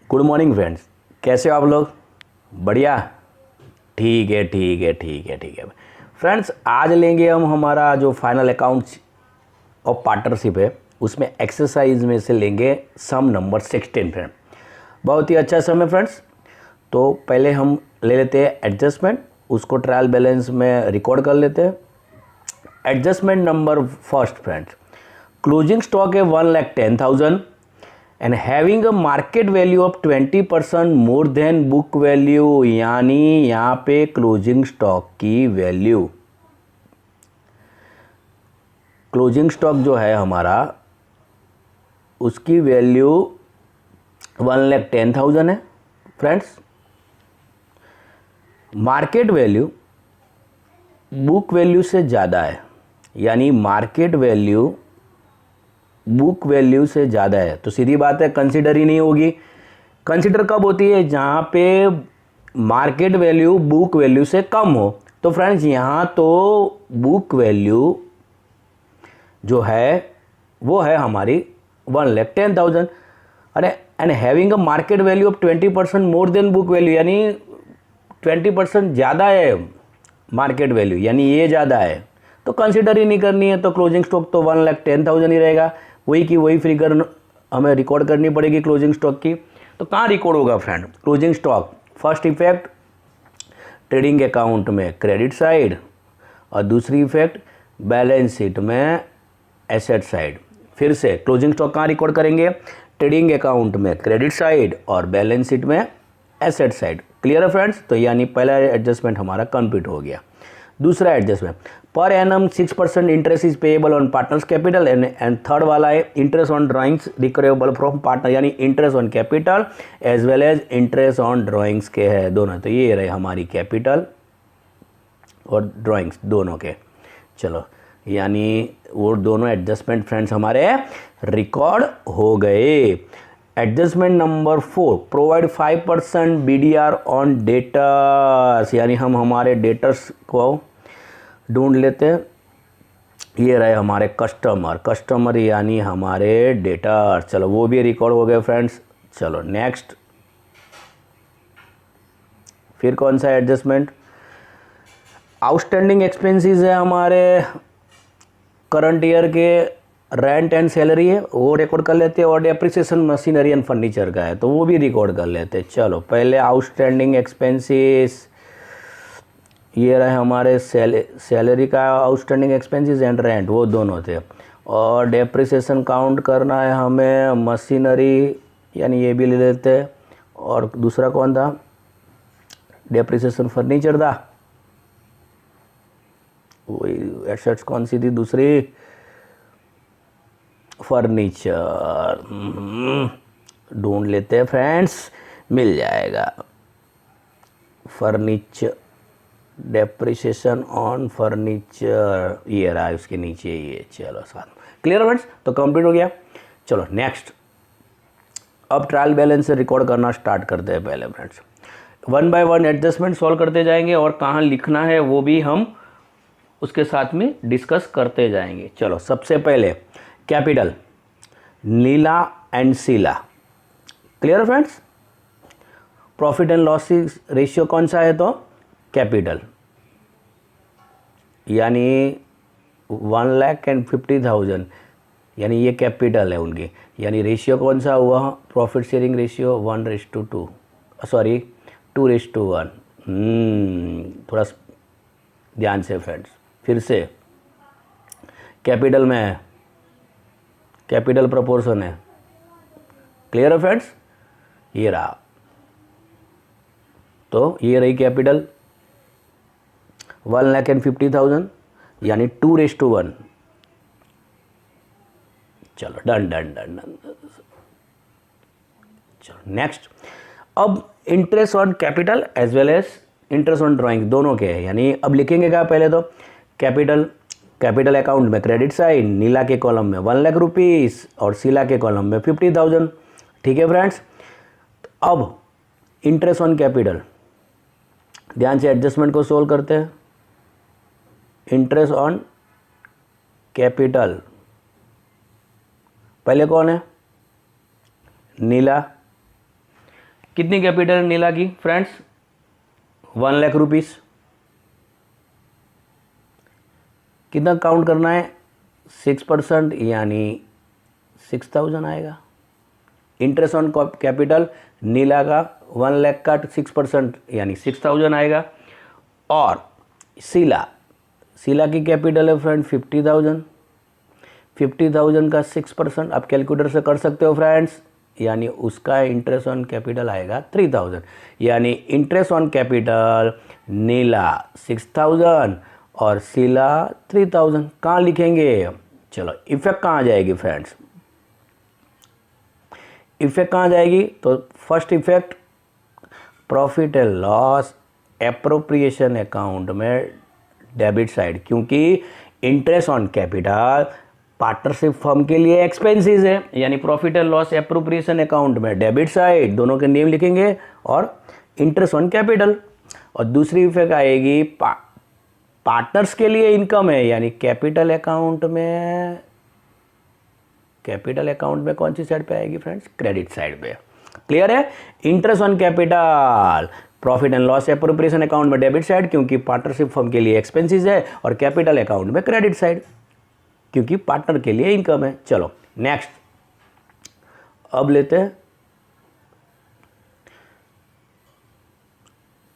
Good morning friends, कैसे हो आप लोग? बढ़िया। ठीक है ठीक है ठीक है ठीक है फ्रेंड्स, आज लेंगे हम हमारा जो फाइनल अकाउंट्स ऑफ पार्टनरशिप है उसमें एक्सरसाइज में से लेंगे सम नंबर 16 फ्रेंड। बहुत ही अच्छा सम है फ्रेंड्स। तो पहले हम ले लेते हैं एडजस्टमेंट, उसको ट्रायल बैलेंस में रिकॉर्ड कर लेते हैं। Adjustment number first friends, closing stock है 1,10,000 and having a market value of 20% more than book value, यानी यहाँ पे क्लोजिंग स्टॉक की वैल्यू, क्लोजिंग स्टॉक जो है हमारा उसकी वैल्यू 1,10,000 है friends. Market value book value से ज़्यादा है, यानी मार्केट वैल्यू बुक वैल्यू से ज़्यादा है, तो सीधी बात है कंसिडर ही नहीं होगी। कंसिडर कब होती है? जहाँ पे मार्केट वैल्यू बुक वैल्यू से कम हो। तो फ्रेंड्स यहाँ तो बुक वैल्यू जो है वो है हमारी 1,10,000। अरे and having a market value of 20% more than book value, यानी 20% ज़्यादा है मार्केट वैल्यू, यानी ये ज़्यादा है, तो कंसिडर ही नहीं करनी है। तो क्लोजिंग स्टॉक तो 1,10,000 ही रहेगा, वही की वही फिगर हमें रिकॉर्ड करनी पड़ेगी क्लोजिंग स्टॉक की। तो कहाँ रिकॉर्ड होगा friend closing stock? First effect trading account में क्रेडिट साइड, और दूसरी इफेक्ट बैलेंस शीट में एसेट साइड। फिर से क्लोजिंग स्टॉक कहाँ रिकॉर्ड करेंगे? ट्रेडिंग अकाउंट में क्रेडिट साइड और बैलेंस शीट में एसेट साइड। क्लियर है फ्रेंड्स? तो यानी पहला एडजस्टमेंट हमारा कंप्लीट हो गया। दूसरा एडजस्टमेंट, पर एनम 6% interest is payable on partners capital, and third वाला है interest on drawings recoverable from partner, यानी interest on capital as well as interest on drawings के है दोनों। तो ये रहे हमारी कैपिटल और ड्राइंग्स दोनों के। चलो, यानी वो दोनों एडजस्टमेंट फ्रेंड्स हमारे रिकॉर्ड हो गए। Adjustment number 4, provide 5% BDR on debtors, यानी हम हमारे डेटर्स को ढूंढ लेते हैं। ये रहे हमारे कस्टमर यानी हमारे डेटर। चलो वो भी रिकॉर्ड हो गए फ्रेंड्स। चलो नेक्स्ट, फिर कौन सा एडजस्टमेंट? आउटस्टैंडिंग एक्सपेंसेस है हमारे करंट ईयर के, रेंट एंड सैलरी है वो रिकॉर्ड कर लेते हैं, और डेप्रिसिएशन मशीनरी एंड फर्नीचर का है तो वो भी रिकॉर्ड कर लेते हैं। चलो पहले आउटस्टैंडिंग एक्सपेंसेस, ये रहे हमारे सैलरी का आउटस्टैंडिंग एक्सपेंसेस एंड रेंट, वो दोनों थे। और डेप्रिसिएशन काउंट करना है हमें मशीनरी, यानी ये भी ले लेते हैं। और दूसरा कौन था? डेप्रिसिएशन फर्नीचर था। वही एसेट्स कौन सी थी दूसरी? फर्नीचर। ढूंढ लेते हैं फ्रेंड्स, मिल जाएगा। फर्नीचर, डेप्रिसिएशन ऑन फर्नीचर, ये रहा उसके नीचे ये। चलो साथ, क्लियर फ्रेंड्स? तो कंप्लीट हो गया। चलो नेक्स्ट, अब ट्रायल बैलेंस से रिकॉर्ड करना स्टार्ट करते हैं। पहले फ्रेंड्स 1 बाय 1 एडजस्टमेंट सॉल्व करते जाएंगे, और कहाँ लिखना है वो भी हम उसके साथ में डिस्कस करते जाएंगे। चलो सबसे पहले capital, Neela and Sheela. Clear friends? Profit and loss ratio कौन सा है? तो कैपिटल, यानी 1,50,000, यानी ये कैपिटल है उनकी। यानी रेशियो कौन सा हुआ? Profit sharing ratio 1:2, sorry 2:1। थोड़ा ध्यान से फ्रेंड्स, फिर से कैपिटल में है, कैपिटल प्रोपोर्शन है। क्लियर है फ्रेंड्स? ये रहा, तो ये रही कैपिटल 1,50,000, यानी 2:1। चलो डन डन डन डन। चलो नेक्स्ट, अब interest on capital as well as interest on drawing दोनों के हैं, यानी अब लिखेंगे क्या? पहले तो कैपिटल अकाउंट में क्रेडिट साइड, नीला के कॉलम में 1,00,000 रुपीज़ और शीला के कॉलम में 50,000। ठीक है फ्रेंड्स? अब इंटरेस्ट ऑन कैपिटल, ध्यान से एडजस्टमेंट को सोल्व करते हैं। इंटरेस्ट ऑन कैपिटल, पहले कौन है? नीला, कितनी कैपिटल है नीला की फ्रेंड्स? 1 लाख रुपीस। कितना काउंट करना है? 6% यानी 6000 आएगा। इंटरेस्ट ऑन कैपिटल नीला का 1 लाख का 6% यानी 6000 आएगा। और शीला की कैपिटल है फ्रेंड 50,000। 50,000 का 6% आप कैलकुलेटर से कर सकते हो फ्रेंड्स, यानी उसका इंटरेस्ट ऑन कैपिटल आएगा 3000। यानी इंटरेस्ट ऑन कैपिटल नीला 6000 और शीला 3000। कहाँ लिखेंगे? चलो इफेक्ट कहाँ जाएगी फ्रेंड्स? इफेक्ट कहाँ जाएगी? तो first effect profit and loss appropriation account में डेबिट साइड, क्योंकि interest on capital partnership firm के लिए एक्सपेंसेस है, यानी profit and loss appropriation account में डेबिट साइड, दोनों के नेम लिखेंगे और इंटरेस्ट ऑन कैपिटल। और दूसरी इफेक्ट आएगी पार्टनर्स के लिए इनकम है, यानी कैपिटल अकाउंट में कौन सी साइड पे आएगी फ्रेंड्स? क्रेडिट साइड पे। क्लियर है? Interest on capital profit and loss appropriation account में डेबिट साइड, क्योंकि पार्टनरशिप फर्म के लिए एक्सपेंसेस है, और कैपिटल अकाउंट में क्रेडिट साइड, क्योंकि पार्टनर के लिए इनकम है। चलो नेक्स्ट अब लेते हैं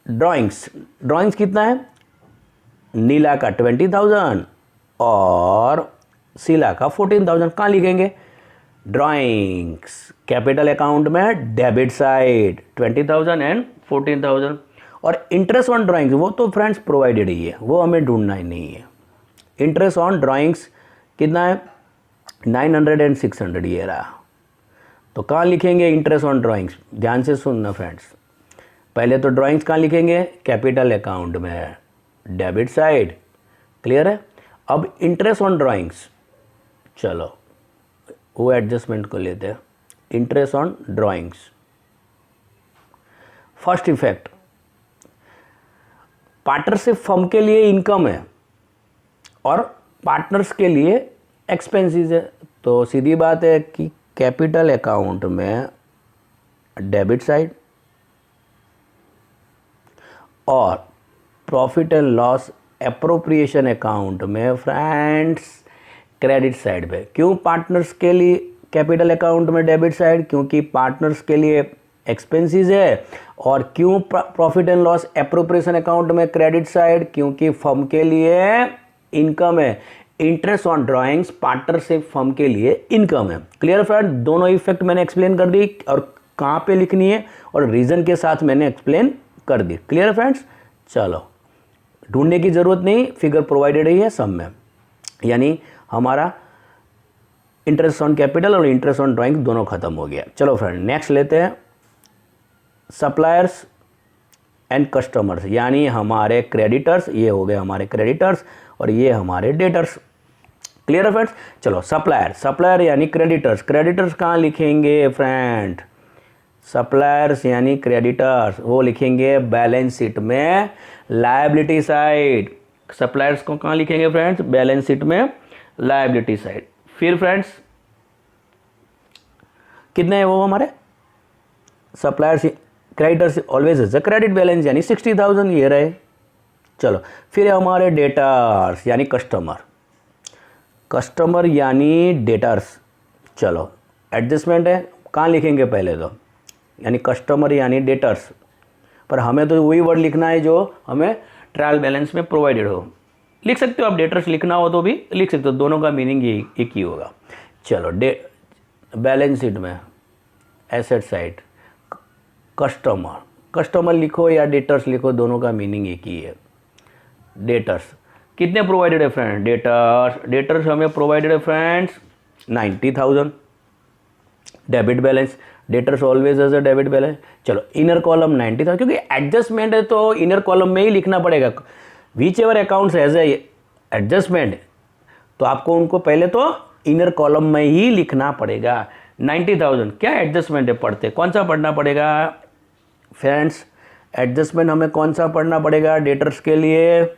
ड्राइंग्स कितना है? नीला का 20,000 और शीला का 14,000। कहाँ लिखेंगे? ड्राइंग्स कैपिटल अकाउंट में डेबिट साइड 20,000 एंड 14,000। और इंटरेस्ट ऑन ड्राइंग्स वो तो फ्रेंड्स प्रोवाइडेड ही है, वो हमें ढूंढना ही नहीं है। इंटरेस्ट ऑन ड्राइंग्स कितना है? 900 एंड 600 ये रहा। तो कहाँ लिखेंगे इंटरेस्ट ऑन ड्राइंग्स? ध्यान से सुनना फ्रेंड्स, पहले तो ड्राइंग्स कहाँ लिखेंगे? कैपिटल अकाउंट में डेबिट साइड। क्लियर है? अब इंटरेस्ट ऑन ड्राइंग्स, चलो वो एडजस्टमेंट को लेते हैं। Interest on drawings first effect partnership firm के लिए इनकम है और पार्टनर्स के लिए एक्सपेंसेस है, तो सीधी बात है कि कैपिटल अकाउंट में डेबिट साइड और profit and loss appropriation account में फ्रेंड्स क्रेडिट साइड पे। क्यों पार्टनर्स के लिए कैपिटल अकाउंट में डेबिट साइड? क्योंकि पार्टनर्स के लिए एक्सपेंसेस है। और क्यों profit and loss appropriation account में क्रेडिट साइड? क्योंकि फर्म के लिए इनकम है। Interest on drawings partnership firm के लिए इनकम है। Clear friend? दोनों इफेक्ट मैंने एक्सप्लेन कर दी और कहाँ पे लिखनी है और रीजन के साथ मैंने एक्सप्लेन कर दी। Clear friends? चलो ढूंढने की जरूरत नहीं, फिगर प्रोवाइडेड ही है सब में, यानी हमारा इंटरेस्ट ऑन कैपिटल और इंटरेस्ट ऑन ड्राइंग दोनों खत्म हो गया। चलो फ्रेंड नेक्स्ट लेते हैं सप्लायर्स एंड कस्टमर्स, यानी हमारे क्रेडिटर्स, ये हो गए हमारे क्रेडिटर्स और ये हमारे डेटर्स। क्लियर है फ्रेंड्स? चलो सप्लायर यानी क्रेडिटर्स कहाँ लिखेंगे फ्रेंड? सप्लायर्स यानी क्रेडिटर्स वो लिखेंगे बैलेंस शीट में लायबिलिटी साइड। सप्लायर्स को कहाँ लिखेंगे फ्रेंड्स? बैलेंस शीट में लायबिलिटी साइड। फिर फ्रेंड्स कितने हैं वो हमारे suppliers? Creditors always is a credit balance, यानी 60,000 ये रहे। चलो फिर हमारे डेटर्स यानी कस्टमर यानी डेटर्स। चलो एडजस्टमेंट है, कहाँ लिखेंगे पहले तो? यानी कस्टमर यानी डेटर्स, पर हमें तो वही वर्ड लिखना है जो हमें ट्रायल बैलेंस में प्रोवाइडेड हो। लिख सकते हो आप, डेटर्स लिखना हो तो भी लिख सकते हो, दोनों का मीनिंग एक ही होगा। चलो बैलेंस शीट में एसेट साइड कस्टमर लिखो या डेटर्स लिखो, दोनों का मीनिंग एक ही है। डेटर्स कितने प्रोवाइडेड है फ्रेंड? डेटर्स हमें प्रोवाइडेड है friends 90,000 debit balance. Debtors always as a debit balance. चलो इनर कॉलम 90,000, क्योंकि एडजस्टमेंट है तो इनर कॉलम में ही लिखना पड़ेगा। Whichever accounts as a adjustment, तो आपको उनको पहले तो इनर कॉलम में ही लिखना पड़ेगा। 90,000 क्या एडजस्टमेंट है? पढ़ते कौन सा पढ़ना पड़ेगा फ्रेंड्स? एडजस्टमेंट हमें कौन सा पढ़ना पड़ेगा डेटर्स के लिए?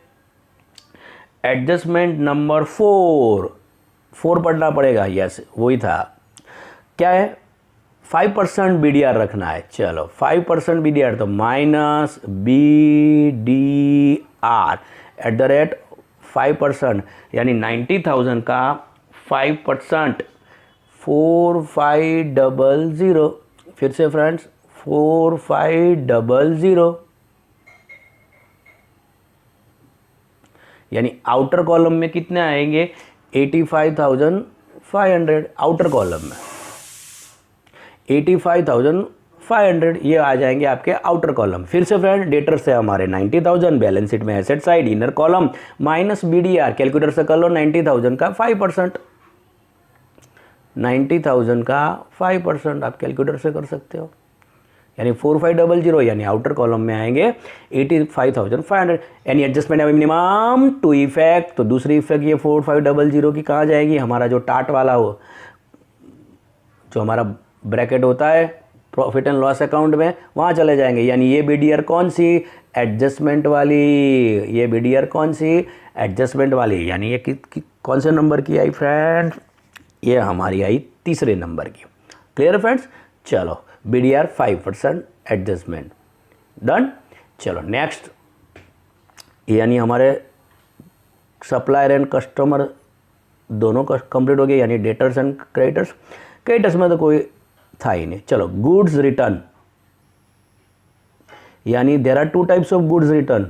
एडजस्टमेंट नंबर 4 पढ़ना पड़ेगा। यस वही था। क्या है? 5% BDR रखना है। चलो 5% BDR, तो minus BDR at the rate 5%, यानी 90,000 का 5%, 4500। फिर से फ्रेंड्स 4500, यानी आउटर कॉलम में कितने आएंगे 85,500, आउटर कॉलम में 85,500 ये आ जाएंगे आपके आउटर कॉलम। फिर से फ्रेंड डेटर से हमारे 90,000, बैलेंस शीट में asset side inner column minus BDR, calculator से कर लो 90,000 का 5%, 90,000 का 5% आप कैलकुलेटर से कर सकते हो, यानी 4500, यानी आउटर कॉलम में आएंगे 85,500। एनी एडजस्टमेंट है मिनिमम टू इफेक्ट, तो दूसरी इफेक्ट ये 4500 की कहाँ जाएगी, हमारा जो टाट वाला हो, जो हमारा ब्रैकेट होता है प्रॉफिट एंड लॉस अकाउंट में, वहाँ चले जाएंगे। यानी ये BDR कौन सी, एडजस्टमेंट वाली, ये BDR कौन सी, एडजस्टमेंट वाली, यानी ये कौन से नंबर की आई फ्रेंड, ये हमारी आई तीसरे नंबर की। Clear friends. चलो BDR 5% एडजस्टमेंट डन। चलो नेक्स्ट, यानी हमारे सप्लायर एंड कस्टमर दोनों का कंप्लीट हो गया, यानी डेटर्स एंड क्रेडिटर्स। क्रेडिटर्स में तो कोई था ही नहीं। चलो गुड्स रिटर्न, यानी there are 2 types of goods return,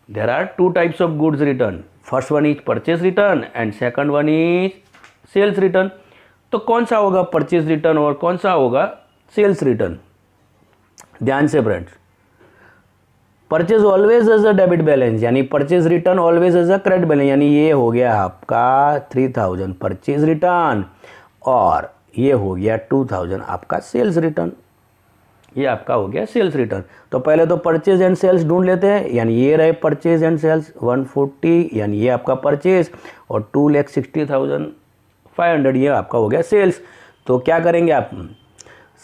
there are 2 types of goods return, first one is purchase return and second one is sales return. तो कौन सा होगा परचेज रिटर्न और कौन सा होगा सेल्स रिटर्न, ध्यान से friends. Purchase always as a debit balance, यानी purchase return always as a credit balance, यानी ये हो गया आपका 3000 परचेज रिटर्न और ये हो गया 2000 आपका सेल्स रिटर्न, ये आपका हो गया सेल्स रिटर्न। तो पहले तो परचेज एंड सेल्स ढूंढ लेते हैं, यानी ये रहे परचेज एंड सेल्स 140, यानी ये आपका परचेज, और 2,60,500 ये आपका हो गया सेल्स। तो क्या करेंगे आप,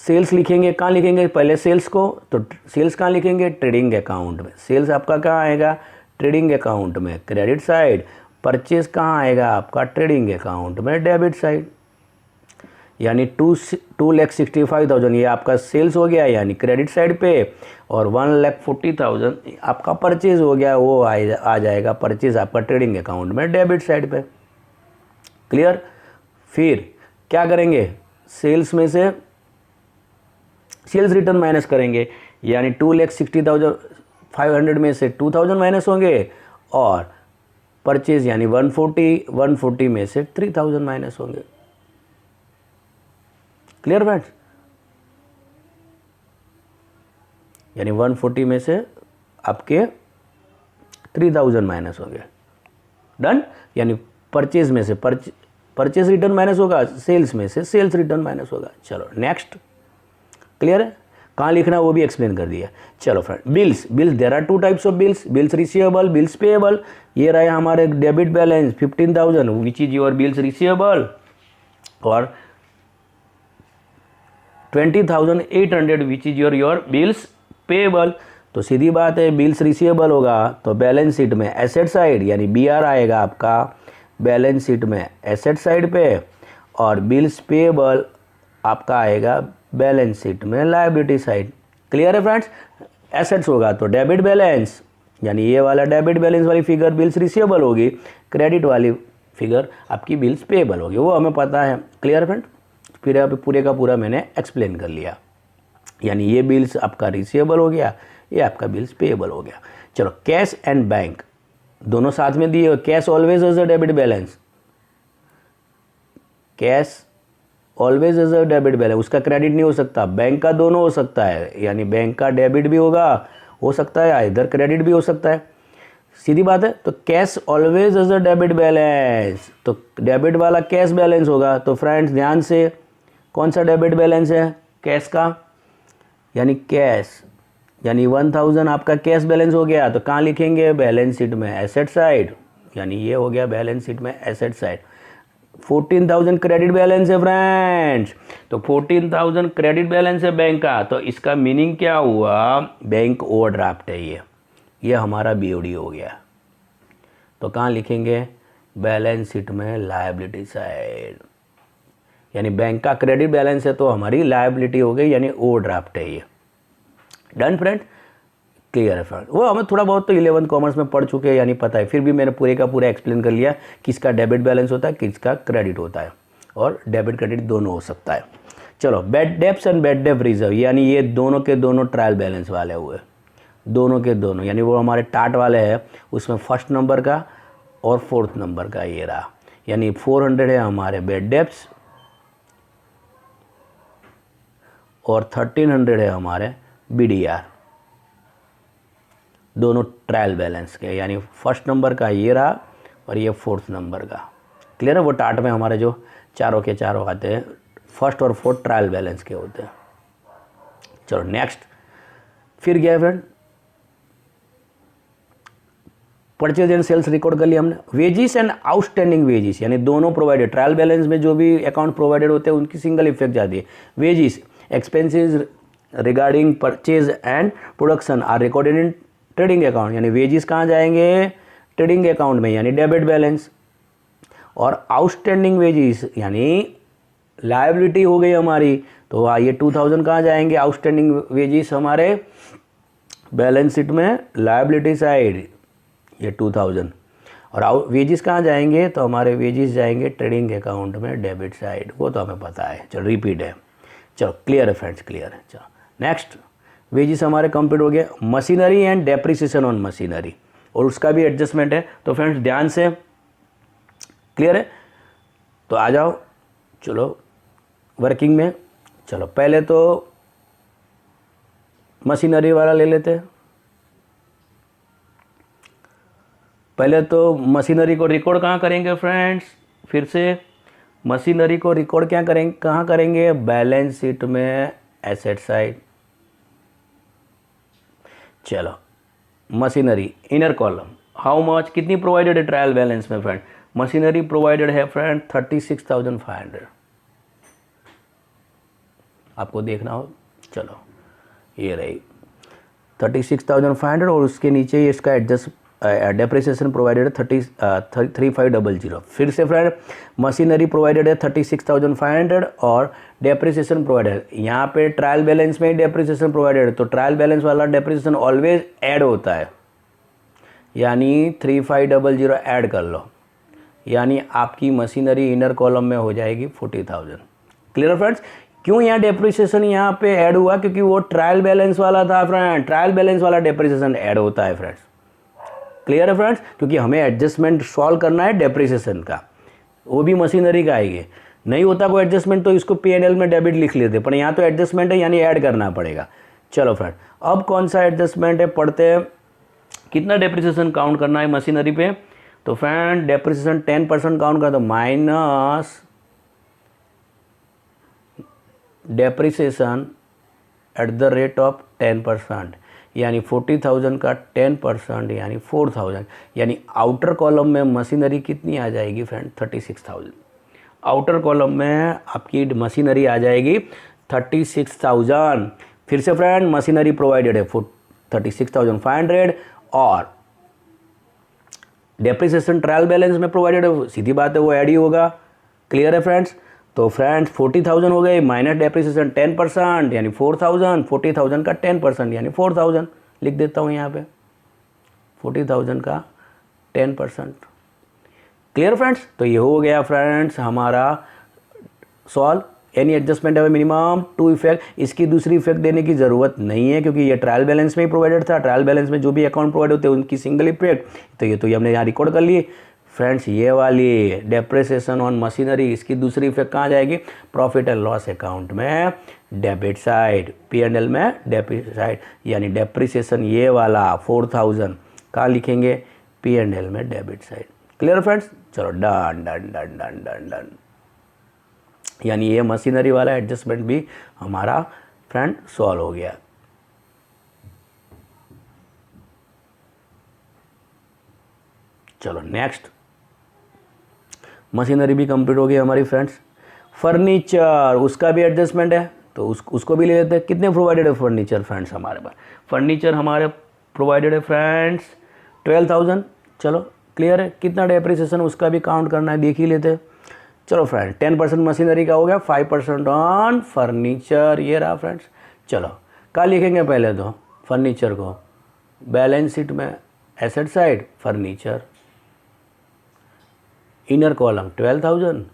सेल्स लिखेंगे, कहाँ लिखेंगे पहले सेल्स को, तो सेल्स कहाँ लिखेंगे, ट्रेडिंग अकाउंट में। सेल्स आपका कहाँ आएगा, ट्रेडिंग अकाउंट में क्रेडिट साइड। परचेज कहाँ आएगा आपका, ट्रेडिंग अकाउंट में डेबिट साइड, यानी 2,65,000 ये आपका सेल्स हो गया, यानी क्रेडिट साइड पे, और 1,40,000 आपका परचेज हो गया, वो आ जाएगा परचेज आपका ट्रेडिंग अकाउंट में डेबिट साइड पे। क्लियर। फिर क्या करेंगे, सेल्स में से सेल्स रिटर्न माइनस करेंगे, यानी 2,60,500 में से 2,000 माइनस होंगे, और परचेज यानी 140 में से 3,000 माइनस होंगे। क्लियर फ्रेंड्स, यानी 140 में से आपके 3,000 माइनस हो गए। डन। यानी परचेज में से परचेज रिटर्न माइनस होगा, सेल्स में से सेल्स रिटर्न माइनस होगा। चलो नेक्स्ट। क्लियर है, कहाँ लिखना है वो भी एक्सप्लेन कर दिया। चलो friend, bills there are 2 types of bills, bills receivable, bills payable. ये रहे हमारे debit balance 15,000 which is your bills receivable, और 20,800 which is your bills payable. तो सीधी बात है, बिल्स रिसीवेबल होगा तो बैलेंस शीट में एसेट साइड, यानी BR आएगा आपका बैलेंस शीट में एसेट साइड पे, और बिल्स पेएबल आपका आएगा बैलेंस शीट में लायबिलिटी साइड। क्लियर है फ्रेंड्स। एसेट्स होगा तो डेबिट बैलेंस, यानी ये वाला डेबिट बैलेंस वाली फिगर बिल्स रिसीवेबल होगी, क्रेडिट वाली फिगर आपकी बिल्स पेएबल होगी, वो हमें पता है। क्लियर है फ्रेंड। फिर अब पूरे का पूरा मैंने एक्सप्लेन कर लिया, यानी ये बिल्स आपका रिसीवेबल हो गया, ये आपका बिल्स पेएबल हो गया। चलो कैश एंड बैंक दोनों साथ में दिए, cash always as a debit balance, cash always as a debit balance, उसका क्रेडिट नहीं हो सकता, बैंक का दोनों हो सकता है, यानी बैंक का डेबिट भी होगा, हो सकता है इधर क्रेडिट भी हो सकता है, सीधी बात है। तो cash always as a debit balance, तो डेबिट वाला कैश बैलेंस होगा। तो फ्रेंड्स ध्यान से, कौन सा डेबिट बैलेंस है, कैश का, यानी कैश, यानी 1,000 आपका कैश बैलेंस हो गया, तो कहाँ लिखेंगे, बैलेंस शीट में एसेट साइड, यानी ये हो गया बैलेंस शीट में एसेट साइड। 14,000 क्रेडिट बैलेंस है फ्रेंड्स, तो 14,000 क्रेडिट बैलेंस है बैंक का, तो इसका मीनिंग क्या हुआ, बैंक ओवरड्राफ्ट है ये हमारा BOD हो गया। तो कहाँ लिखेंगे, बैलेंस शीट में लायबिलिटी साइड, यानी बैंक का क्रेडिट बैलेंस है तो हमारी लायबिलिटी हो गई, यानी ओवरड्राफ्ट है ये। डन फ्रेंड, क्लियर है फ्रेंड। वो हमें थोड़ा बहुत तो 11th कॉमर्स में पढ़ चुके हैं, यानी पता है, फिर भी मैंने पूरे का पूरा एक्सप्लेन कर लिया किसका डेबिट बैलेंस होता है, किसका क्रेडिट होता है, और डेबिट क्रेडिट दोनों हो सकता है। चलो, बैड डेब्ट्स एंड बैड डेब्ट रिजर्व, यानी ये दोनों के दोनों ट्रायल बैलेंस वाले हुए, दोनों के दोनों, यानी वो हमारे टाट वाले हैं, उसमें फर्स्ट नंबर का और फोर्थ नंबर का ये रहा, यानी 400 है हमारे बैड डेब्ट्स और 1300 है हमारे BDR, दोनों ट्रायल बैलेंस के, यानी फर्स्ट नंबर का ये रहा और ये फोर्थ नंबर का। क्लियर है, वो टाट में हमारे जो चारों के चारों आते हैं, फर्स्ट और फोर्थ ट्रायल बैलेंस के होते हैं। चलो नेक्स्ट, फिर क्या है friend, purchase and sales record कर लिया हमने। वेजिस एंड आउटस्टैंडिंग वेजिस, यानी दोनों प्रोवाइडेड, ट्रायल बैलेंस में जो भी अकाउंट प्रोवाइडेड होते हैं उनकी सिंगल इफेक्ट जाती है। Wages expenses regarding purchase and production are recorded in trading account, यानी वेजिस कहाँ जाएंगे, ट्रेडिंग अकाउंट में, यानी डेबिट बैलेंस। और आउटस्टैंडिंग वेजिस यानी लायबिलिटी हो गई हमारी, तो ये 2000 कहाँ जाएंगे, आउटस्टैंडिंग वेजिस हमारे बैलेंस शीट में लायबिलिटी साइड, ये 2000। और वेजिस कहाँ जाएंगे, तो हमारे वेजिस जाएंगे ट्रेडिंग अकाउंट में डेबिट साइड, वो तो हमें पता है। चलो रिपीट है, चलो क्लियर है फ्रेंड्स, क्लियर है। चलो नेक्स्ट, वेजिस हमारे कंप्लीट हो गया। Machinery and depreciation on machinery, और उसका भी एडजस्टमेंट है, तो फ्रेंड्स ध्यान से, क्लियर है, तो आ जाओ चलो वर्किंग में। चलो पहले तो मशीनरी वाला ले लेते हैं। पहले तो मशीनरी को रिकॉर्ड कहाँ करेंगे फ्रेंड्स, फिर से मशीनरी को रिकॉर्ड क्या करेंगे, कहाँ करेंगे, बैलेंस शीट में एसेट साइड। चलो machinery inner column, how much, कितनी प्रोवाइडेड है ट्रायल बैलेंस में फ्रेंड, मशीनरी प्रोवाइडेड है फ्रेंड 36,500, आपको देखना हो। चलो ये रही 36,500, और उसके नीचे ये इसका एडजस्ट डेप्रिसिएशन प्रोवाइडेड है 3500। फिर से फ्रेंड मशीनरी प्रोवाइडेड है 36,500 और डेप्रिसिएशन प्रोवाइडेड, यहाँ पे ट्रायल बैलेंस में ही डेप्रिसिएशन प्रोवाइडेड है, तो ट्रायल बैलेंस वाला डेप्रिसिएशन ऑलवेज ऐड होता है, यानी 3500 ऐड कर लो, यानी आपकी मशीनरी इनर कॉलम में हो जाएगी 40,000। क्लियर फ्रेंड्स, क्यों यहाँ डेप्रिसिएशन यहाँ पे ऐड हुआ, क्योंकि वो ट्रायल बैलेंस वाला था फ्रेंड, ट्रायल बैलेंस वाला डेप्रिसिएशन ऐड होता है फ्रेंड्स। क्लियर है फ्रेंड्स, क्योंकि हमें एडजस्टमेंट सॉल्व करना है डेप्रिसिएशन का, वो भी मशीनरी का आएगी, नहीं होता कोई एडजस्टमेंट तो इसको P&L में डेबिट लिख लेते, पर यहाँ तो एडजस्टमेंट है, यानी ऐड करना पड़ेगा। चलो फ्रेंड, अब कौन सा एडजस्टमेंट है पढ़ते हैं, कितना डेप्रिसिएशन काउंट करना है मशीनरी पे, तो फ्रेंड डेप्रिसिएशन 10% काउंट कर दो, minus depreciation at the rate of 10%, यानी 40,000 का 10% यानी 4,000, यानी आउटर कॉलम में मशीनरी कितनी आ जाएगी फ्रेंड, 36,000। आउटर कॉलम में आपकी मशीनरी आ जाएगी 36,000। फिर से फ्रेंड मशीनरी प्रोवाइडेड है 36,500 और डेप्रिसिएशन ट्रायल बैलेंस में प्रोवाइडेड है, सीधी बात है वो ऐड ही होगा। क्लियर है फ्रेंड्स, तो फ्रेंड्स 40,000 हो गए, माइनस डेप्रिसिएशन 10% यानी 4,000, 40,000 का 10% यानी 4,000 लिख देता हूँ यहाँ पे, 40,000 का 10%। क्लियर फ्रेंड्स, तो ये हो गया फ्रेंड्स हमारा सॉल्व। एनी एडजस्टमेंट है मिनिमम 2 इफेक्ट, इसकी दूसरी इफेक्ट देने की ज़रूरत नहीं है, क्योंकि ये ट्रायल बैलेंस में ही प्रोवाइडेड था, ट्रायल बैलेंस में जो भी अकाउंट प्रोवाइड होते हैं उनकी सिंगल इफेक्ट, तो ये हमने यहाँ रिकॉर्ड कर लिए फ्रेंड्स। ये वाली डेप्रिसिएशन ऑन मशीनरी, इसकी दूसरी इफेक्ट कहाँ जाएगी, प्रॉफिट एंड लॉस अकाउंट में डेबिट साइड, P&L में डेबिट साइड, यानी डेप्रिसिएशन ये वाला 4,000 कहाँ लिखेंगे, P&L में डेबिट साइड। क्लियर फ्रेंड्स, चलो done done done done done done, यानी ये मशीनरी वाला एडजस्टमेंट भी हमारा फ्रेंड सॉल्व हो गया। चलो नेक्स्ट, मशीनरी भी कंप्लीट हो गई हमारी फ्रेंड्स। फर्नीचर, उसका भी एडजस्टमेंट है, तो उसको भी ले लेते हैं। कितने प्रोवाइडेड है फर्नीचर फ्रेंड्स हमारे पास, फर्नीचर हमारे प्रोवाइडेड है फ्रेंड्स 12,000। चलो क्लियर है, कितना डेप्रिसिएशन उसका भी काउंट करना है, देख ही लेते हैं। चलो फ्रेंड 10% मशीनरी का हो गया, 5% ऑन फर्नीचर, ये रहा फ्रेंड्स। चलो कहाँ लिखेंगे पहले तो फर्नीचर को, बैलेंस शीट में asset side furniture, inner column 12,000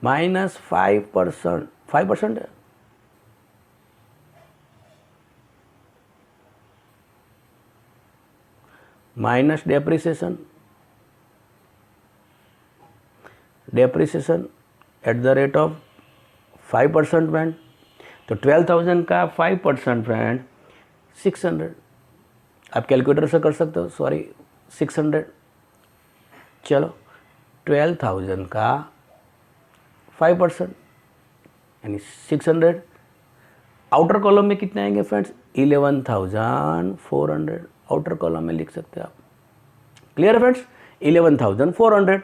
minus 5%, 5% है, minus depreciation, depreciation at the rate of 5% friend. तो 12,000 का 5% फ्रेंड 600, आप कैलकुलेटर से कर सकते हो, सॉरी 600। चलो 12,000 का 5% यानी 600। आउटर कॉलम में कितने आएंगे फ्रेंड्स, 11,400 आउटर कॉलम में लिख सकते हैं आप। क्लियर है फ्रेंड्स, 11,400।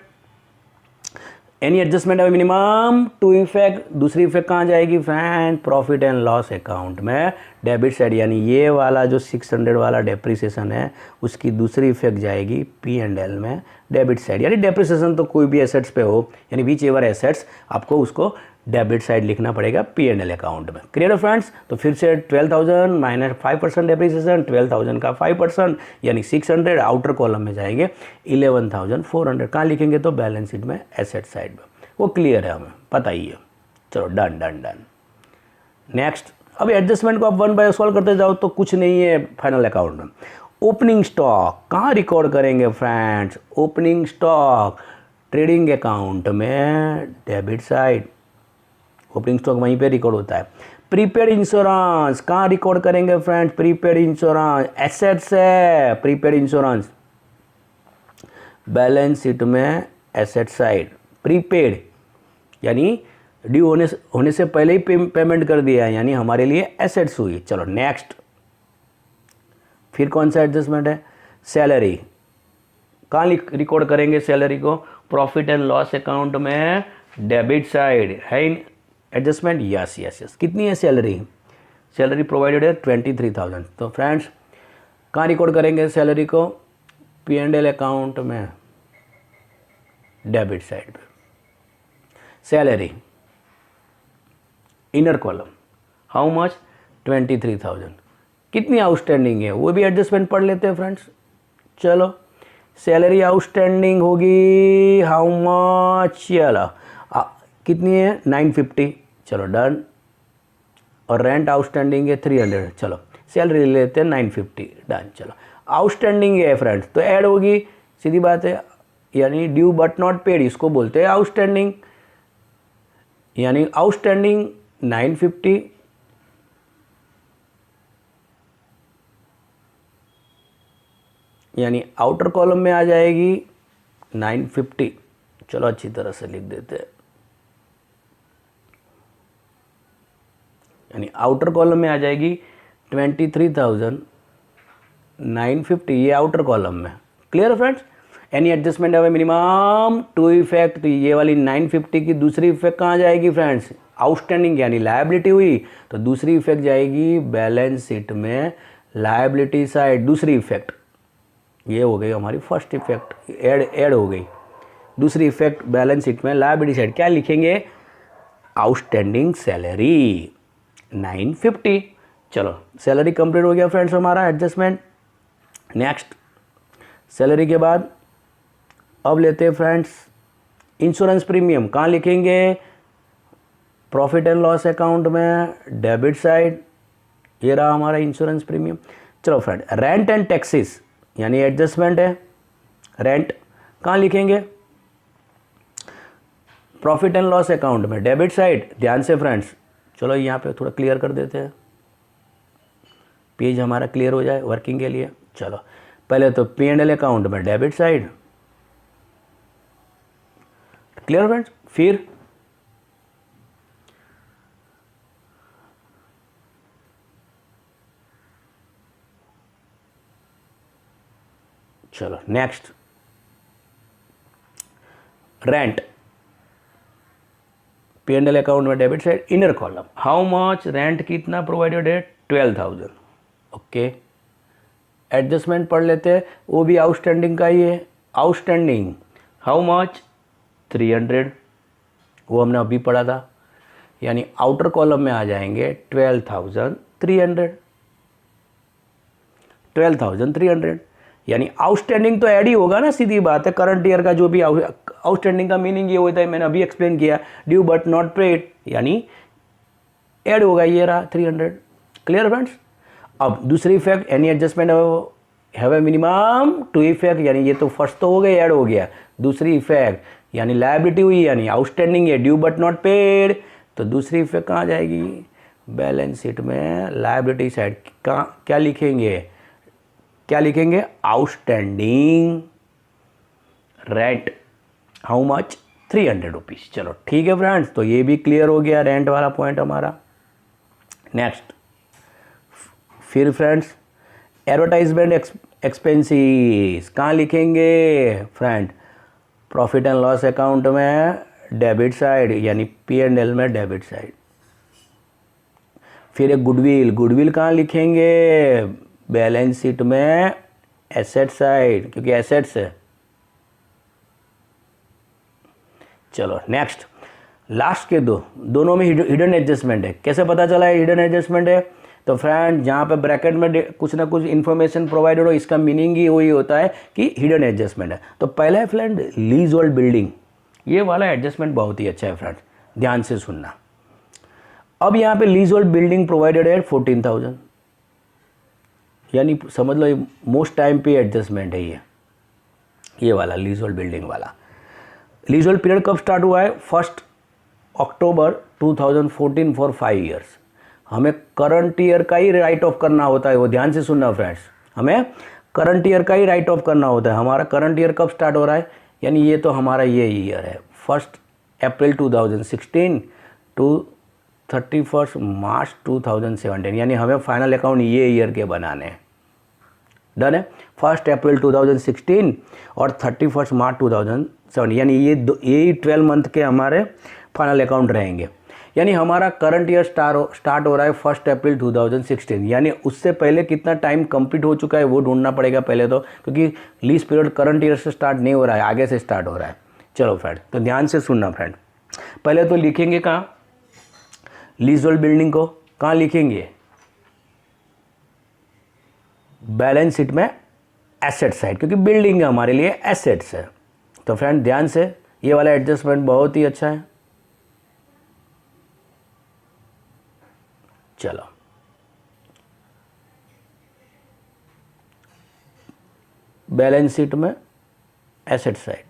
एनी एडजस्टमेंट है मिनिमम टू इफेक्ट, दूसरी इफेक्ट कहाँ जाएगी friend, profit and loss account में डेबिट साइड, यानी ये वाला जो 600 वाला डेप्रिसिएशन है उसकी दूसरी इफेक्ट जाएगी P&L में डेबिट साइड, यानी डेप्रिसिएशन तो कोई भी एसेट्स पे हो, यानी विच एवर एसेट्स आपको उसको डेबिट साइड लिखना पड़ेगा P&L अकाउंट में। क्लियर है फ्रेंड्स, तो फिर से 12,000 माइनस 5% डेप्रिसिएशन, 12,000 का 5% यानी 600, आउटर कॉलम में जाएंगे 11,400, कहाँ लिखेंगे तो बैलेंस शीट में एसेट साइड में, वो क्लियर है हमें पता ही है। चलो डन डन डन। नेक्स्ट, अभी एडजस्टमेंट को आप 1 बाय सॉल्व करते जाओ तो कुछ नहीं है फाइनल अकाउंट में। ओपनिंग स्टॉक कहाँ रिकॉर्ड करेंगे friends, opening stock trading account में डेबिट साइड, ओपनिंग स्टॉक वहीं पे रिकॉर्ड होता है। प्रीपेड इंश्योरेंस कहाँ रिकॉर्ड करेंगे फ्रेंड्स, प्रीपेड इंश्योरेंस एसेट्स है, प्रीपेड इंश्योरेंस बैलेंस शीट में एसेट साइड, प्रीपेड यानी ड्यू होने से पहले ही पेमेंट कर दिया है, यानी हमारे लिए एसेट्स हुई। चलो नेक्स्ट, फिर कौन सा एडजस्टमेंट है, सैलरी कहाँ रिकॉर्ड करेंगे सैलरी को, प्रॉफिट एंड लॉस अकाउंट में डेबिट साइड है एडजस्टमेंट, यस यस यस। कितनी है सैलरी, सैलरी प्रोवाइडेड है 23,000, तो फ्रेंड्स कहाँ रिकॉर्ड करेंगे सैलरी को, P&L अकाउंट में डेबिट साइड पे, salary inner column how much 23,000, कितनी आउटस्टैंडिंग है वो भी एडजस्टमेंट पढ़ लेते हैं फ्रेंड्स। चलो सैलरी आउटस्टैंडिंग होगी हाउ मच, चलो कितनी है 950, चलो डन, और रेंट आउटस्टैंडिंग है 300, चलो सैलरी ले लेते हैं 950, डन। चलो आउटस्टैंडिंग है फ्रेंड्स तो ऐड होगी, सीधी बात है, यानी ड्यू बट नॉट पेड इसको बोलते हैं आउटस्टैंडिंग, यानी आउटस्टैंडिंग 950 यानी आउटर कॉलम में आ जाएगी 950, चलो अच्छी तरह से लिख देते हैं, यानी आउटर कॉलम में आ जाएगी 23,950, ये आउटर कॉलम में। क्लियर है फ्रेंड्स, एनी एडजस्टमेंट है मिनिमम टू इफेक्ट, तो ये वाली 950 की दूसरी इफेक्ट कहाँ जाएगी फ्रेंड्स, आउटस्टैंडिंग यानी लायबिलिटी हुई, तो दूसरी इफेक्ट जाएगी बैलेंस शीट में लायबिलिटी साइड, दूसरी इफेक्ट ये हो गई हमारी फर्स्ट इफेक्ट, ऐड हो गई, दूसरी इफेक्ट बैलेंस शीट में लायबिलिटी साइड क्या लिखेंगे, आउटस्टैंडिंग सैलरी 950। चलो सैलरी कंप्लीट हो गया फ्रेंड्स हमारा एडजस्टमेंट। नेक्स्ट सैलरी के बाद अब लेते हैं फ्रेंड्स इंश्योरेंस प्रीमियम, कहाँ लिखेंगे, प्रॉफिट एंड लॉस अकाउंट में डेबिट साइड, ये रहा हमारा इंश्योरेंस प्रीमियम। चलो फ्रेंड रेंट एंड टैक्सेस यानी एडजस्टमेंट है, रेंट कहाँ लिखेंगे, प्रॉफिट एंड लॉस अकाउंट में डेबिट साइड, ध्यान से फ्रेंड्स, चलो यहाँ पे थोड़ा क्लियर कर देते हैं, पेज हमारा क्लियर हो जाए वर्किंग के लिए। चलो पहले तो P&L अकाउंट में डेबिट साइड, क्लियर फ्रेंड्स, फिर चलो नेक्स्ट रेंट, P&L अकाउंट में debit side, inner column how much, rent कितना प्रोवाइडेड है 12,000, ओके। एडजस्टमेंट पढ़ लेते हैं, वो भी आउटस्टैंडिंग का ही है, आउटस्टैंडिंग हाउ मच 300, वो हमने अभी पढ़ा था, यानी आउटर कॉलम में आ जाएंगे 12,300, यानी आउटस्टैंडिंग तो ऐड ही होगा ना, सीधी बात है। करंट ईयर का जो भी आउटस्टैंडिंग का मीनिंग ये होता है, मैंने अभी एक्सप्लेन किया, ड्यू बट नॉट पेड, यानी ऐड होगा, ये रहा 300। Clear friends. अब दूसरी effect, any adjustment have a minimum two effect, यानी ये तो फर्स्ट तो हो गया, ऐड हो गया। दूसरी इफेक्ट यानी लायबिलिटी हुई, यानी आउटस्टैंडिंग है, ड्यू बट नॉट पेड, तो दूसरी इफेक्ट कहाँ जाएगी, बैलेंस शीट में लायबिलिटी साइड क्या लिखेंगे, outstanding rent, how much, 300 rupees. चलो ठीक है फ्रेंड्स, तो ये भी क्लियर हो गया रेंट वाला पॉइंट हमारा। नेक्स्ट फिर फ्रेंड्स, एडवर्टाइजमेंट एक्सपेंसेस कहाँ लिखेंगे friend, profit and loss account में डेबिट साइड, यानी P&L में डेबिट साइड। फिर एक गुडविल कहाँ लिखेंगे, बैलेंस शीट में एसेट साइड, क्योंकि एसेट्स है। चलो नेक्स्ट, लास्ट के दोनों में हिडन एडजस्टमेंट है। कैसे पता चला है हिडन एडजस्टमेंट है, तो फ्रेंड जहाँ पे ब्रैकेट में कुछ ना कुछ इन्फॉर्मेशन प्रोवाइडेड हो, इसका मीनिंग ही वही होता है कि हिडन एडजस्टमेंट है। तो पहला है फ्रेंड लीज होल्ड बिल्डिंग, ये वाला एडजस्टमेंट बहुत ही अच्छा है फ्रेंड, ध्यान से सुनना। अब यहाँ पे लीज होल्ड बिल्डिंग प्रोवाइडेड है 14,000, यानी समझ लो मोस्ट टाइम पे एडजस्टमेंट है ये वाला लीज होल्ड बिल्डिंग वाला। लीज होल्ड पीरियड कब स्टार्ट हुआ है, 1 अक्टूबर 2014 फॉर 5 ईयर्स। हमें करंट ईयर का ही राइट ऑफ करना होता है, वो ध्यान से सुनना फ्रेंड्स, हमें करंट ईयर का ही राइट ऑफ करना होता है। हमारा करंट ईयर कब स्टार्ट हो रहा है, यानी ये तो हमारा ये ईयर है, 1 अप्रैल 2016 टू 31 मार्च 2017, यानी हमें फाइनल अकाउंट ये ईयर के बनाने हैं। डन है, 1 अप्रैल 2016 और 31 मार्च 2017, यानी ये 12 मंथ के हमारे फाइनल अकाउंट रहेंगे। यानी हमारा करंट ईयर स्टार्ट हो रहा है 1 अप्रैल 2016, यानी उससे पहले कितना टाइम कंप्लीट हो चुका है वो ढूंढना पड़ेगा पहले तो, क्योंकि लीज पीरियड करंट ईयर से स्टार्ट नहीं हो रहा है, आगे से स्टार्ट हो रहा है। चलो फ्रेंड, तो ध्यान से सुनना फ्रेंड, पहले तो लिखेंगे कहाँ, लीज होल्ड बिल्डिंग को कहाँ लिखेंगे, बैलेंस शीट में एसेट साइड, क्योंकि बिल्डिंग हमारे लिए एसेट्स है। तो फ्रेंड ध्यान से, ये वाला एडजस्टमेंट बहुत ही अच्छा है। चलो बैलेंस शीट में एसेट साइड,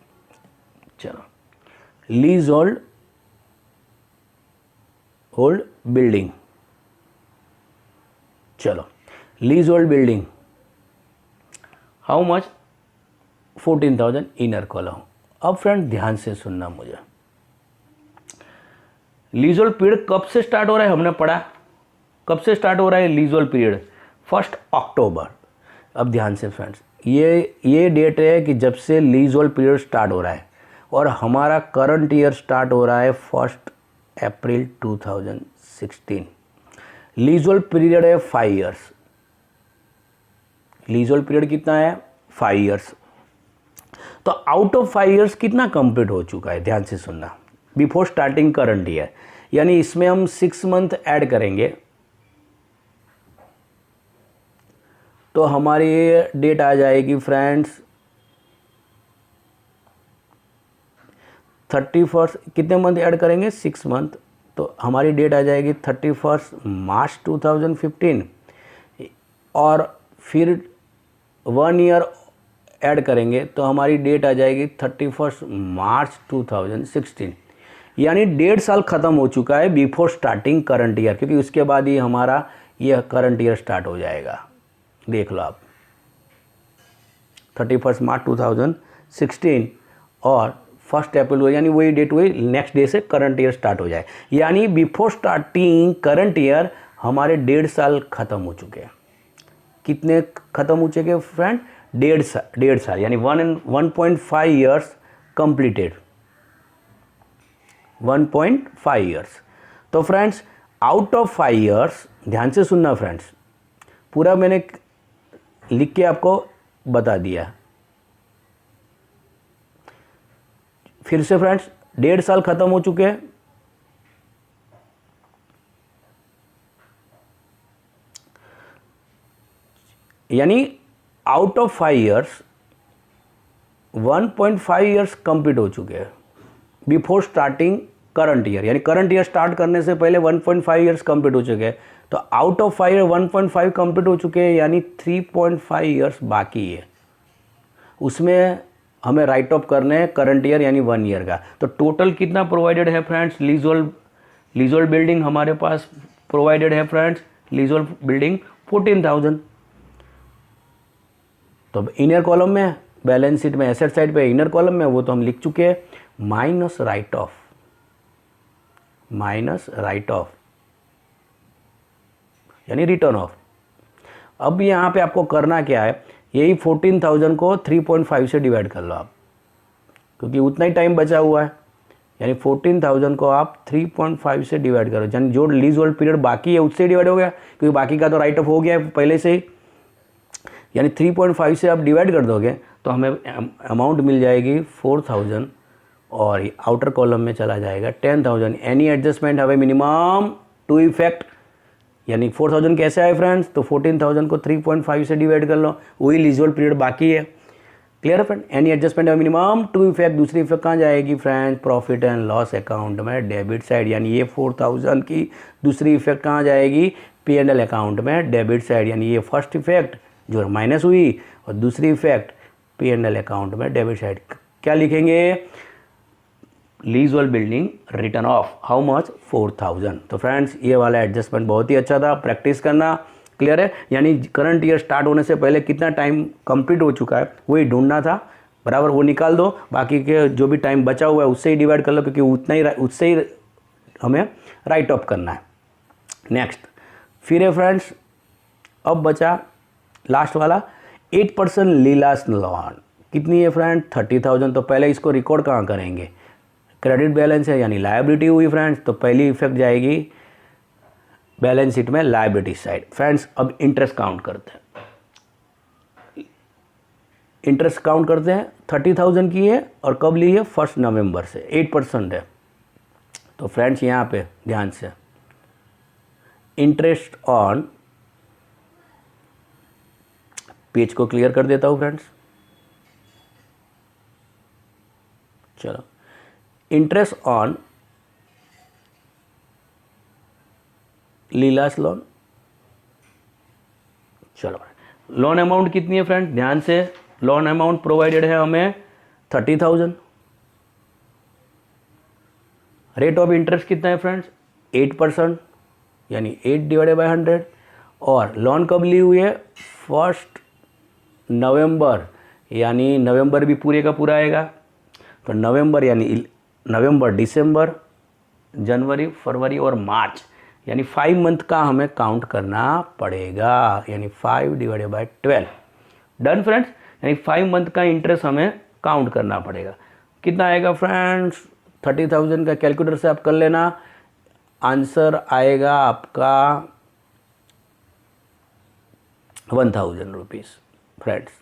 चलो लीज होल्ड बिल्डिंग, चलो lease hold building how much, 14,000 inner column. अब फ्रेंड ध्यान से सुनना मुझे, लीज होल्ड पीरियड कब से स्टार्ट हो रहा है, हमने पढ़ा कब से स्टार्ट हो रहा है लीज होल्ड पीरियड, 1 अक्टूबर। अब ध्यान से फ्रेंड्स, ये डेट है कि जब से लीज होल्ड पीरियड स्टार्ट हो रहा है, और हमारा करंट ईयर स्टार्ट हो रहा है 1 अप्रैल 2016। लीज होल्ड पीरियड है 5 ईयर्स, लीज होल्ड पीरियड कितना है 5 ईयर्स। तो आउट ऑफ 5 ईयर्स कितना कंप्लीट हो चुका है, ध्यान से सुनना, बिफोर स्टार्टिंग करंट ईयर, यानी इसमें हम 6 मंथ ऐड करेंगे तो हमारी डेट आ जाएगी फ्रेंड्स 31, कितने मंथ ऐड करेंगे 6 मंथ, तो हमारी डेट आ जाएगी 31 मार्च 2015, और फिर 1 ईयर ऐड करेंगे तो हमारी डेट आ जाएगी 31 मार्च 2016, यानी 1.5 साल ख़त्म हो चुका है बिफोर स्टार्टिंग करंट ईयर, क्योंकि उसके बाद ही हमारा यह करंट ईयर स्टार्ट हो जाएगा। देख लो आप, 31 मार्च 2016 और 1 अप्रैल हुआ, यानी वही डेट हुई, नेक्स्ट डे से करंट ईयर स्टार्ट हो जाए, यानी बिफोर स्टार्टिंग करंट ईयर हमारे 1.5 साल ख़त्म हो चुके हैं। कितने ख़त्म हो चुके फ्रेंड, 1.5 साल, यानी 1.5 ईयर्स कंप्लीटेड, 1.5 ईयर्स। तो फ्रेंड्स आउट ऑफ 5 ईयर्स, ध्यान से सुनना फ्रेंड्स, पूरा मैंने लिख के आपको बता दिया। फिर से फ्रेंड्स 1.5 साल खत्म हो चुके हैं, यानी out of 5 years 1.5 years complete हो चुके हैं बिफोर स्टार्टिंग करंट ईयर, यानी करंट ईयर स्टार्ट करने से पहले 1.5 ईयर्स कंप्लीट हो चुके हैं। तो आउट ऑफ 5 ईयर 1.5 कंप्लीट हो चुके हैं, यानी 3.5 ईयर्स बाकी है, उसमें हमें राइट ऑफ करने हैं करंट ईयर यानी 1 ईयर का। तो टोटल कितना प्रोवाइडेड है फ्रेंड्स, लीजोल्ड बिल्डिंग हमारे पास प्रोवाइडेड है फ्रेंड्स, लीजोल्ड बिल्डिंग 14,000। तो अब इनर कॉलम में बैलेंस शीट में एसेट साइड पे इनर कॉलम में वो तो हम लिख चुके हैं, माइनस राइट ऑफ यानी रिटर्न ऑफ। अब यहाँ पे आपको करना क्या है, यही 14,000 को 3.5 से डिवाइड कर लो आप, क्योंकि उतना ही टाइम बचा हुआ है, यानी 14,000 को आप 3.5 से डिवाइड करो, यानी जो लीज होल्ड पीरियड बाकी है उससे डिवाइड हो गया, क्योंकि बाकी का तो राइट ऑफ हो गया है पहले से ही, यानी 3.5 से आप डिवाइड कर दोगे तो हमें अमाउंट मिल जाएगी 4,000 और आउटर कॉलम में चला जाएगा 10,000। Any adjustment have a minimum two effect, यानी 4,000 कैसे आए फ्रेंड्स, तो 14,000 को 3.5 से डिवाइड कर लो, वही लीजोल्ड पीरियड बाकी है। क्लियर है friend, any adjustment have minimum two effect. दूसरी इफेक्ट कहाँ जाएगी friends, profit and loss account में डेबिट साइड, यानी ये 4,000 की दूसरी इफेक्ट कहाँ जाएगी, P&L अकाउंट में डेबिट साइड, यानी ये फर्स्ट इफेक्ट जो माइनस हुई और दूसरी इफेक्ट P&L अकाउंट में डेबिट साइड। क्या लिखेंगे, leasehold building return of how much 4,000। तो फ्रेंड्स ये वाला एडजस्टमेंट बहुत ही अच्छा था, प्रैक्टिस करना। क्लियर है, यानी करंट ईयर स्टार्ट होने से पहले कितना टाइम कंप्लीट हो चुका है वही ढूंढना था, बराबर, वो निकाल दो, बाकी के जो भी टाइम बचा हुआ है उससे ही डिवाइड कर लो, क्योंकि उससे ही हमें राइट ऑफ करना है। नेक्स्ट फिर है फ्रेंड्स, अब बचा लास्ट वाला 8% लीलास लॉन, कितनी है फ्रेंड, 30,000। तो पहले इसको रिकॉर्ड कहाँ करेंगे, क्रेडिट बैलेंस है यानी लायबिलिटी हुई फ्रेंड्स, तो पहली इफेक्ट जाएगी बैलेंस शीट में लायबिलिटी साइड। फ्रेंड्स अब इंटरेस्ट काउंट करते हैं, इंटरेस्ट काउंट करते हैं, 30,000 की है और कब ली है, 1 नवंबर से, 8% है। तो फ्रेंड्स यहाँ पे ध्यान से, इंटरेस्ट ऑन, पेज को क्लियर कर देता हूँ फ्रेंड्स, चलो, इंटरेस्ट ऑन लीलास लोन, चलो लोन अमाउंट कितनी है फ्रेंड, ध्यान से, लोन अमाउंट प्रोवाइडेड है हमें 30,000। रेट ऑफ इंटरेस्ट कितना है फ्रेंड्स, 8%, यानी 8/100। और लोन कब ली हुई है, 1 नवंबर, यानी नवंबर भी पूरे का पूरा आएगा, तो नवंबर यानी नवंबर, दिसंबर, जनवरी, फरवरी और मार्च, यानी 5 मंथ का हमें काउंट करना पड़ेगा, यानी 5/12। डन फ्रेंड्स, यानी 5 मंथ का इंटरेस्ट हमें काउंट करना पड़ेगा। कितना आएगा फ्रेंड्स, 30,000 का कैलकुलेटर से आप कर लेना, आंसर आएगा आपका 1,000 रुपीज़। फ्रेंड्स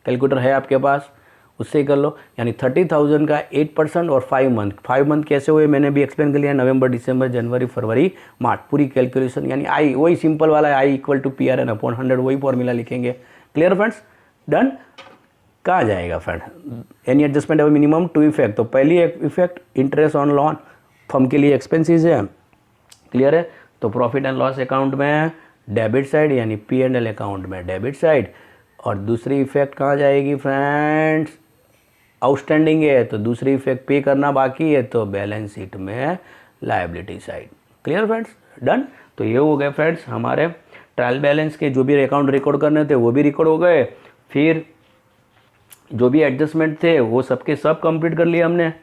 कैलकुलेटर है आपके पास, उससे ही कर लो, यानी 30,000 का 8% और 5 मंथ, 5 मंथ कैसे हुए मैंने भी एक्सप्लेन कर लिया, नवंबर, दिसंबर, जनवरी, फरवरी, मार्च, पूरी कैलकुलेशन, यानी आई वही सिंपल वाला है, आई = PRN/100, वही फॉर्मूला लिखेंगे। Clear friends, done. कहाँ जाएगा फ्रेंड, एनी एडजस्टमेंट है मिनिमम टू इफेक्ट, तो पहली effect interest on loan, firm के लिए एक्सपेंसेस है। क्लियर है, तो प्रॉफिट एंड लॉस अकाउंट में डेबिट साइड, यानी P&L अकाउंट में डेबिट साइड। और दूसरी इफेक्ट कहाँ जाएगी फ्रेंड्स, आउटस्टैंडिंग है तो दूसरी इफेक्ट पे करना बाकी है, तो बैलेंस शीट में liability side. Clear friends, done. तो ये हो गए फ्रेंड्स हमारे ट्रायल बैलेंस के जो भी अकाउंट रिकॉर्ड करने थे वो भी रिकॉर्ड हो गए, फिर जो भी एडजस्टमेंट थे वो सबके सब कंप्लीट कर लिए हमने।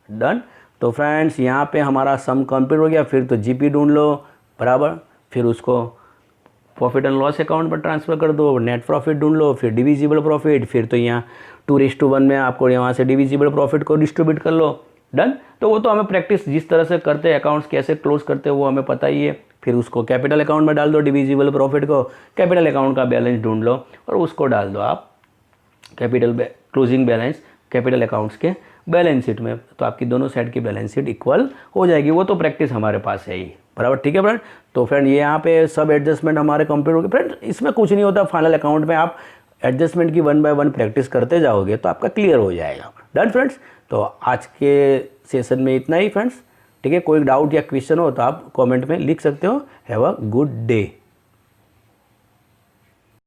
डन। तो फ्रेंड्स यहाँ पे हमारा सम कंप्लीट हो गया, फिर तो जीपी ढूंढ लो, बराबर, फिर उसको प्रॉफिट एंड लॉस अकाउंट पर ट्रांसफ़र कर दो, नेट प्रॉफिट ढूंढ लो, फिर डिविजिबल प्रॉफिट, फिर तो यहाँ 2:1 में आपको यहाँ से डिविजिबल प्रॉफिट को डिस्ट्रीब्यूट कर लो। डन। तो वो तो हमें प्रैक्टिस जिस तरह से करते हैं, अकाउंट्स कैसे क्लोज करते हैं वो हमें पता ही है। फिर उसको कैपिटल अकाउंट में डाल दो, डिविजिबल प्रॉफिट को, कैपिटल अकाउंट का बैलेंस ढूंढ लो और उसको डाल दो आप capital closing balance capital accounts के बैलेंस शीट में, तो आपकी दोनों साइड की बैलेंस शीट इक्वल हो जाएगी। वो तो प्रैक्टिस हमारे पास है ही, बराबर, ठीक है फ्रेंड। तो फ्रेंड ये यहाँ पे सब एडजस्टमेंट हमारे कंप्लीट हो गए फ्रेंड। इसमें कुछ नहीं होता, फाइनल अकाउंट में आप एडजस्टमेंट की 1 बाय 1 प्रैक्टिस करते जाओगे तो आपका क्लियर हो जाएगा। Done friends. तो आज के सेशन में इतना ही फ्रेंड्स, ठीक है। कोई डाउट या क्वेश्चन हो तो आप कमेंट में लिख सकते हो। Have a good day.